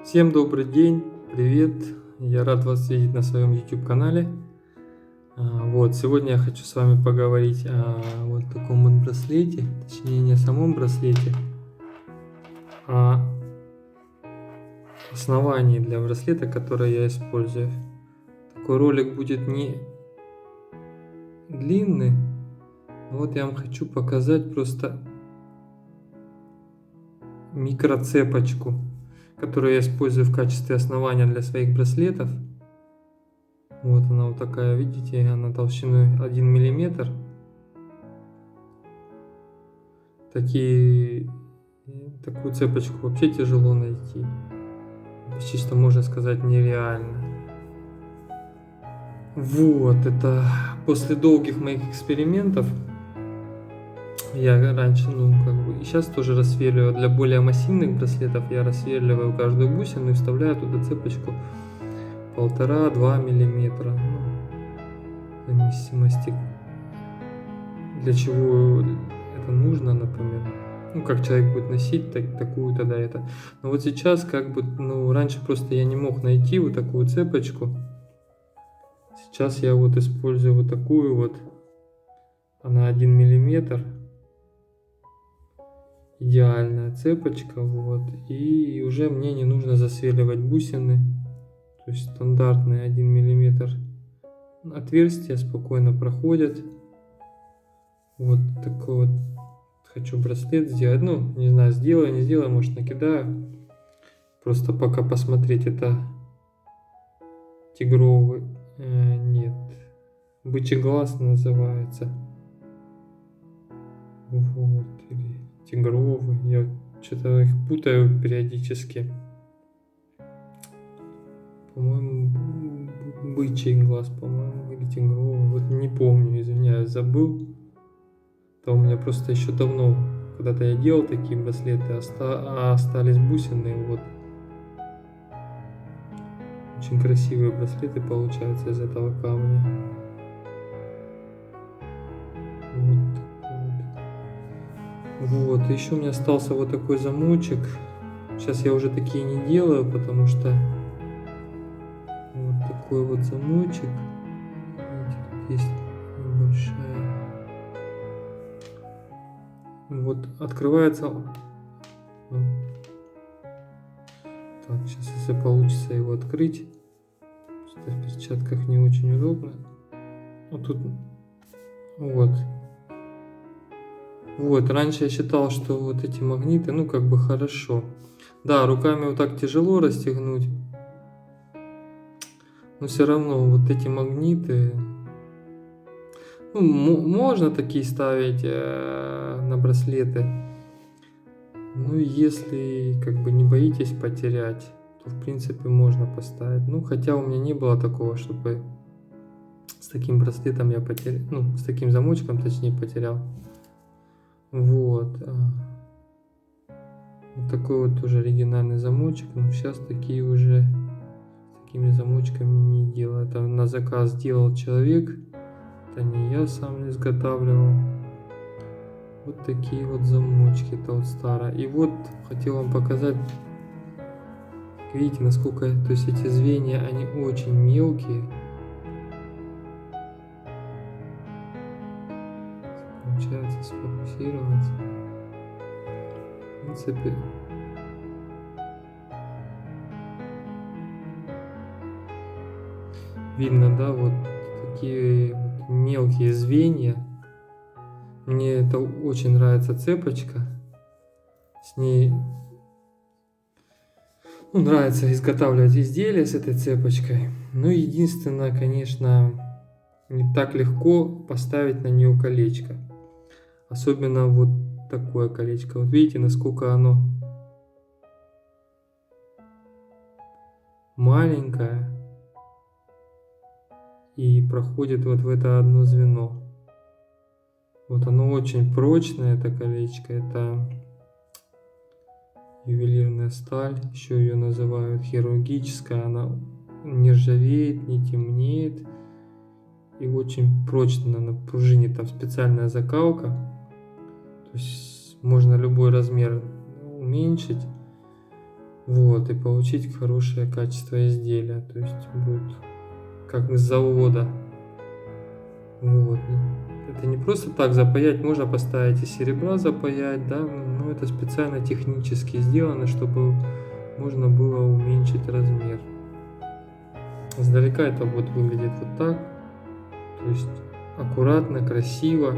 Всем добрый день, привет! Я рад вас видеть на своем YouTube канале. Сегодня я хочу с вами поговорить о вот таком вот браслете, точнее не о самом браслете, а основании для браслета, который я использую. Такой ролик будет не длинный, вот я вам хочу показать просто микроцепочку, которую я использую в качестве основания для своих браслетов. Вот она вот такая, видите, она толщиной 1 миллиметр. Такую цепочку вообще тяжело найти. Почти что можно сказать нереально. Вот, это после долгих моих экспериментов. Я раньше, и сейчас тоже рассверливаю. Для более массивных браслетов я рассверливаю каждую бусину и вставляю туда цепочку 1,5-2 миллиметра. В зависимости, для чего это нужно, например. Как человек будет носить такую, тогда это. Но вот сейчас раньше просто я не мог найти вот такую цепочку. Сейчас я вот использую вот такую вот. Она 1 миллиметр. Идеальная цепочка, вот. И уже мне не нужно засверливать бусины. То есть стандартные 1 миллиметр отверстия спокойно проходят. Вот такой вот хочу браслет сделать. Не знаю, сделаю, не сделаю, может накидаю. Просто пока посмотреть. Это тигровый, нет, бычий глаз называется. Вот, или тигровый. Я что-то их путаю периодически. По-моему, бычий глаз, по-моему, или тигровый. Вот не помню, извиняюсь, забыл. То у меня просто еще давно, когда-то я делал такие браслеты, остались бусины. Вот. Очень красивые браслеты получаются из этого камня. Вот, еще у меня остался вот такой замочек. Сейчас я уже такие не делаю, потому что вот такой вот замочек. Видите, тут есть небольшая. Вот открывается. Так, сейчас если получится его открыть. Просто в перчатках не очень удобно. Вот тут. Вот, раньше я считал, что вот эти магниты, хорошо. Да, руками вот так тяжело расстегнуть. Но все равно вот эти магниты, можно такие ставить на браслеты. Если не боитесь потерять, то в принципе можно поставить. Хотя у меня не было такого, чтобы с таким браслетом я потерял, с таким замочком точнее потерял. Вот такой вот тоже оригинальный замочек. Но сейчас такие уже с такими замочками не делаю. Это на заказ делал человек. Это не я сам изготавливал. Вот такие вот замочки. Это вот старое. И вот хотел вам показать. Видите, насколько, то есть эти звенья, они очень мелкие. Получается сфокусироваться. В принципе, видно, да, вот такие вот мелкие звенья. Мне это очень нравится цепочка. С ней нравится изготавливать изделия с этой цепочкой. Единственное, конечно, не так легко поставить на нее колечко. Особенно вот такое колечко. Вот видите, насколько оно маленькое и проходит вот в это одно звено. Вот оно очень прочное, это колечко. Это ювелирная сталь, еще ее называют хирургическая. Она не ржавеет, не темнеет и очень прочно на пружине. Там специальная закалка. То есть можно любой размер уменьшить. Вот, и получить хорошее качество изделия. То есть будет как с завода. Вот. Это не просто так запаять, можно поставить и серебра запаять, да, но это специально технически сделано, чтобы можно было уменьшить размер. Издалека это вот выглядит вот так, то есть аккуратно, красиво.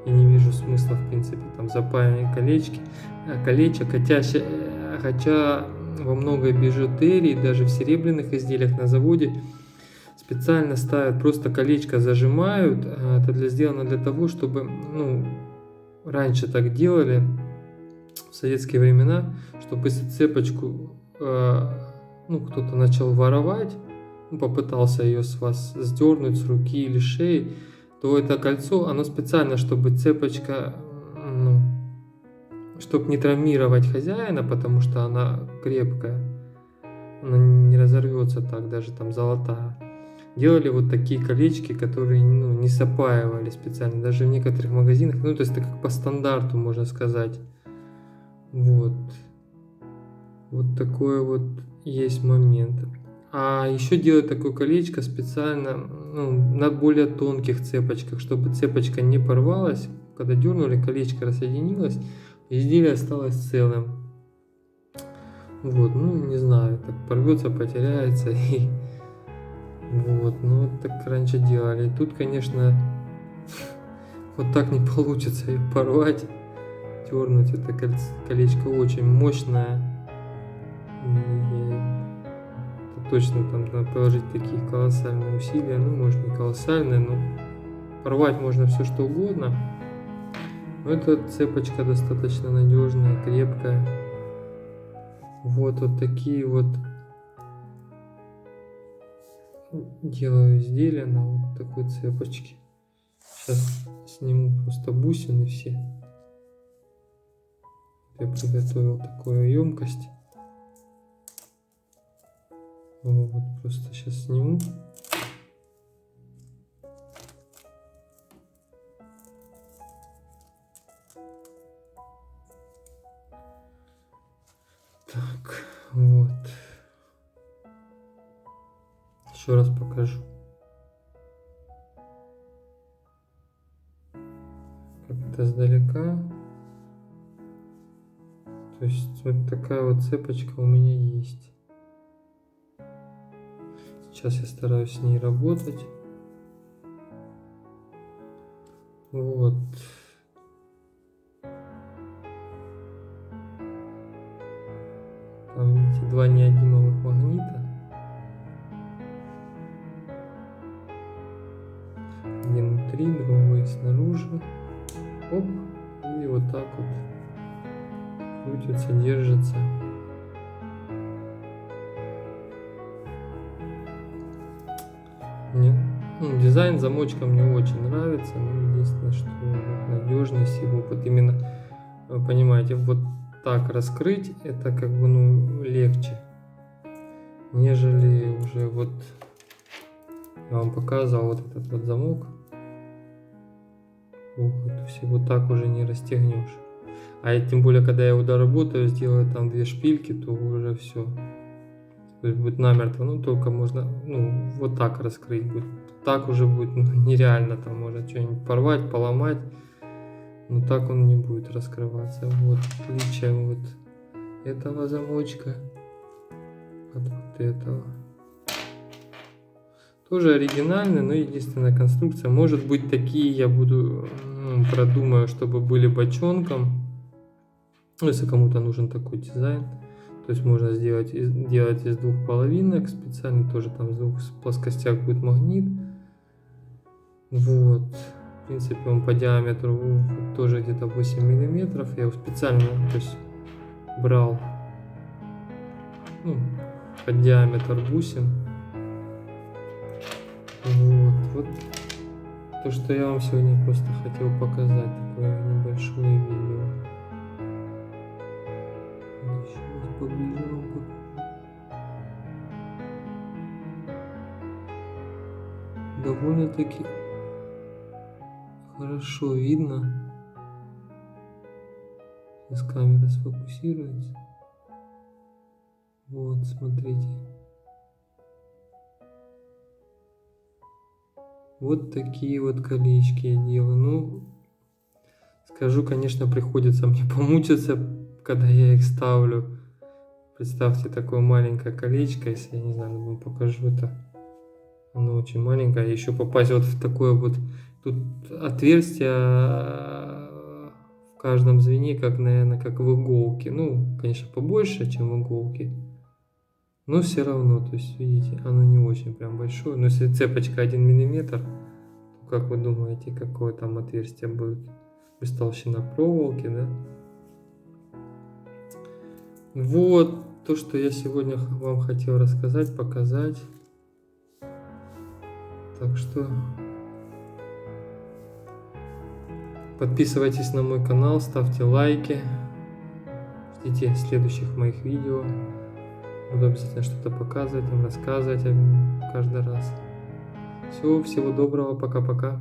Я не вижу смысла, в принципе, там запаяние колечек, хотя во многой бижутерии, даже в серебряных изделиях на заводе, специально ставят, просто колечко зажимают. Это сделано для того, чтобы, ну, раньше так делали в советские времена, чтобы если цепочку, ну, кто-то начал воровать, ну, попытался ее с вас сдернуть с руки или шеи, то это кольцо, оно специально, чтобы цепочка, ну, чтобы не травмировать хозяина, потому что она крепкая, она не разорвется так, даже там золотая. Делали вот такие колечки, которые, ну, не запаивали специально, даже в некоторых магазинах, ну, то есть это как по стандарту, можно сказать. Вот. Вот такой вот есть момент. А еще делают такое колечко специально, ну, на более тонких цепочках, чтобы цепочка не порвалась. Когда дернули, колечко рассоединилось, изделие осталось целым. Вот, ну, не знаю, так порвется, потеряется и... Вот, ну вот так раньше делали. И тут, конечно, вот так не получится ее порвать, дернуть. Это колечко очень мощное. И это точно там надо положить такие колоссальные усилия. Ну, может, не колоссальные, но порвать можно все что угодно. Но эта цепочка достаточно надежная, крепкая. Вот такие вот делаю изделия на вот такой цепочке. Сейчас сниму просто бусины все. Я приготовил такую емкость. Вот просто сейчас сниму. Так, вот. Еще раз покажу. Как это сдалека. То есть вот такая вот цепочка у меня есть. Сейчас я стараюсь с ней работать. Вот. Там, видите, два неодимовых магнита. Один внутри, другой снаружи. Оп. И вот так вот крутится, держится. Дизайн замочка мне очень нравится, но единственное, что надежность его, вот именно, вы понимаете, вот так раскрыть, это как бы, ну, легче, нежели уже вот, я вам показывал вот этот вот замок, то есть его так уже не расстегнешь. А тем более, когда я его доработаю, сделаю там 2 шпильки, то уже все. То есть будет намертво, ну только можно, ну, вот так раскрыть будет. Так уже будет, ну, нереально, там можно что-нибудь порвать, поломать. Но так он не будет раскрываться. Вот отличие вот этого замочка от вот этого. Тоже оригинальный, но единственная конструкция. Может быть, такие я буду, продумаю, чтобы были бочонком. Ну, если кому-то нужен такой дизайн. То есть можно делать из двух половинок, специально тоже там с двух плоскостях будет магнит. Вот, в принципе, он по диаметру тоже где-то 8 миллиметров. Я его специально, то есть, брал, ну, под диаметр бусин. Вот то, что я вам сегодня просто хотел показать, такое небольшое видео. Поближе вам покажу. Довольно-таки хорошо видно. Сейчас камера сфокусируется. Вот, смотрите. Вот такие вот колечки я делаю. Ну, скажу, конечно, приходится мне помучиться, когда я их ставлю. Представьте, такое маленькое колечко, если я не знаю, вам покажу это. Оно очень маленькое. Еще попасть вот в такое вот, тут отверстие в каждом звене, как, наверное, как в иголке. Ну, конечно, побольше, чем в иголке. Но все равно, то есть, видите, оно не очень прям большое. Но если цепочка 1 миллиметр, то как вы думаете, какое там отверстие будет? Без толщина проволоки, да? Вот то, что я сегодня вам хотел рассказать, показать. Так что подписывайтесь на мой канал, ставьте лайки, ждите следующих моих видео. Буду обязательно что-то показывать, рассказывать каждый раз. Все, всего доброго, пока-пока.